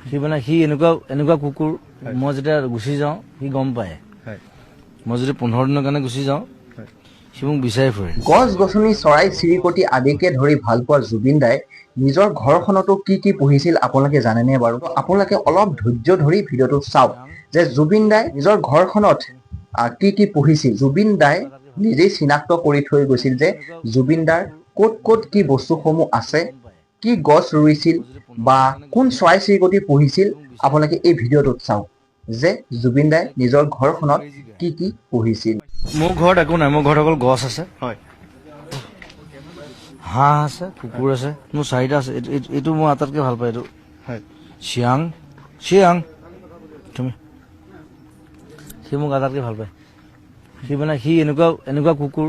সি মানে সি এনেকুৱা কুকুৰ মই যেতিয়া গুচি যাওঁ সি গম পায় মই যদি 15 দিনৰ কাৰণে গুচি যাওঁ সি মোক বিচাৰি ফুৰে গছ গছনি চৰাই চিৰিকটি আদিকে ধৰি ভাল পোৱা জুবিন দাই নিজৰ ঘৰখনতো কি পুহিছিল আপোনালোকে জানেনে বাৰু আপোনালোকে অলপ ধৈৰ্য ধৰি ভিডিঅ'টো চাওক যে জুবিন দাই নিজৰ ঘৰখনত কি পুহিছিল জুবিন দাই নিজেই চিনাক্ত কৰি থৈ গৈছিল যে জুবিন দাৰ ক'ত কি বস্তুসমূহ আছে কি গছ ৰুইছিল বা কোন চৰাই চিৰিকটি পুহিছিল আপোনালোকে এই ভিডিঅ'টোত চাওক যে জুবিন দাই নিজৰ ঘৰখনত কি পুহিছিল মোৰ ঘৰত একো নাই মোৰ ঘৰত অকল গছ আছে হয় হাঁহ আছে কুকুৰ আছে মোৰ 4টা আছে এইটো মই আটাইতকৈ ভাল পাওঁ এইটো হয় চিয়াং তুমি সি মোক আটাইতকৈ ভাল পায় সি মানে সি এনেকুৱা কুকুৰ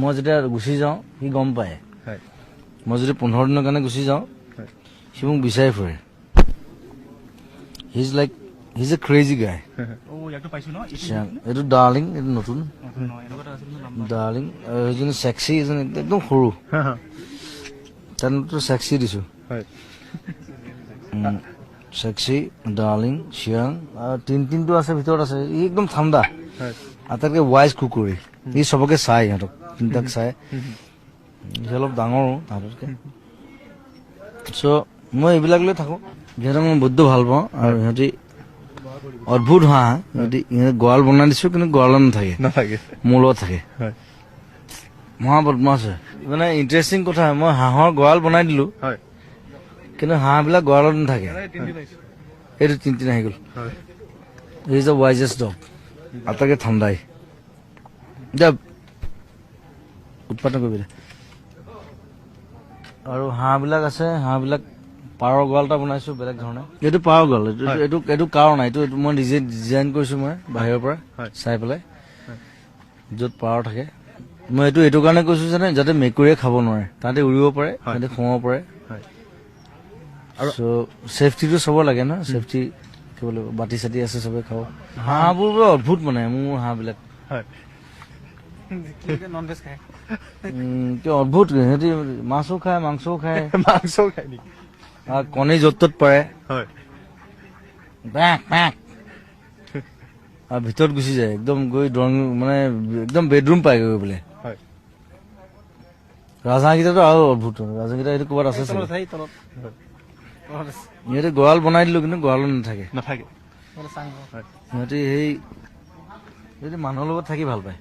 মই যেতিয়া গুচি যাওঁ সি গম পায় হয় মই যদি 15 দিনৰ কাৰণে গুচি যাওঁ সি মোক বিচাৰি ফুৰে হিজ এ ক্ৰেজি গাই এইটো ডাৰ্লিং এইটো নতুন ডাৰ্লিং এইজনী চেক্সি এজনী একদম সৰু তাতো চেক্সি দিছো চেক্সি ডাৰ্লিং চিয়াং আৰু তিনটো আছে ভিতৰত আছে ই একদম ঠাণ্ডা আটাইতকৈ ৱাইজ কুকুৰী ই চবকে চাই সিহঁতক তিনিটাক চাই সি অলপ ডাঙৰো তাহাঁততকৈ চ' মই এইবিলাক লৈ থাকোঁ সিহঁতক মই বহুত ভাল পাওঁ আৰু সিহঁতি অদ্ভুত হাঁহ সিহঁতি গঁৰাল বনাই দিছো কিন্তু গঁৰালত নাথাকে মোৰ লগত থাকে মহা বদমাছ হয় মানে ইণ্টাৰেষ্টিং কথা মই হাঁহৰ গঁৰাল বনাই দিলো কিন্তু হাঁহবিলাক গঁৰালত নাথাকে এইটো তিনিদিন আহি গ'ল ইজ দ্য ৱাইজেষ্ট ডগ আটাইতকৈ ঠাণ্ডাই এতিয়া উৎপাদন কৰিবি আৰু হাঁহবিলাক আছে হাঁহবিলাক পাৰৰ গঁৰাল এটা বনাইছো বেলেগ ধৰণে এইটো পাৰৰ গঁৰাল এইটো কাৰণ এইটো মই নিজে ডিজাইন কৰিছো মই বাহিৰৰ পৰা চাই পেলাই য'ত পাৰ থাকে মই এইটো কাৰণে কৈছো জানে যাতে মেকুৰীয়ে খাব নোৱাৰে তাহাঁতে উৰিব পাৰে তাহাঁতে সোমাব পাৰে আৰু ছেফটিটো চাব লাগে ন ছেফটি থাকিব লাগিব বাতি চাতি আছে চবে খাব হাঁহবোৰ বৰ অদ্ভুত মানে মোৰ হাঁহবিলাক অদ্ভুত সিহঁতি মাছো খায় মাংসও খায় কণী য'ত ত'ত পাৰে আৰু ভিতৰত গুচি যায় একদম গৈ মানে একদম বেডৰুম পাই গৈ বোলে ৰাজহাঁহকেইটাতো আৰু অদ্ভুত ৰাজহাঁহকেইটা এইটো ক'ৰবাত আছে সিহঁতে গঁৰাল বনাই দিলো কিন্তু গঁৰালত নাথাকে সিহঁতি সিহঁতি মানুহৰ লগত থাকি ভাল পায়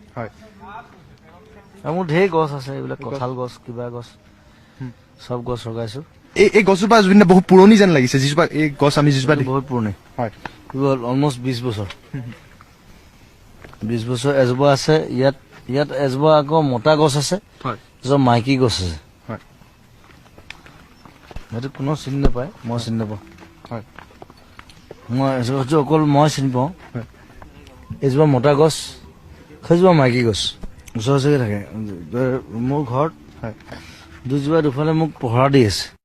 আৰু মোৰ ঢেৰ গছ আছে এইবিলাক কঁঠাল গছ কিবা গছ চব গছ লগাইছো এই গছজোপা জুবিন দা বহুত পুৰণি যেন লাগিছে যিজোপা এই গছ আমি যিজোপা বহুত পুৰণি অলমষ্ট 20 বছৰ 20 বছৰ এজোপা আছে ইয়াত এজোপা আকৌ মতা গছ আছে তাৰপিছত মাইকী গছ আছে সেইটো কোনো চিনি নাপায় মই চিনি নাপাওঁ মই এজোপা অকল মই চিনি পাওঁ এজোপা মতা গছ সেইজোপা মাইকী গছ ওচৰে ওচৰে থাকে মোৰ ঘৰত দুজোপা দুফালে মোক পহৰা দি আছে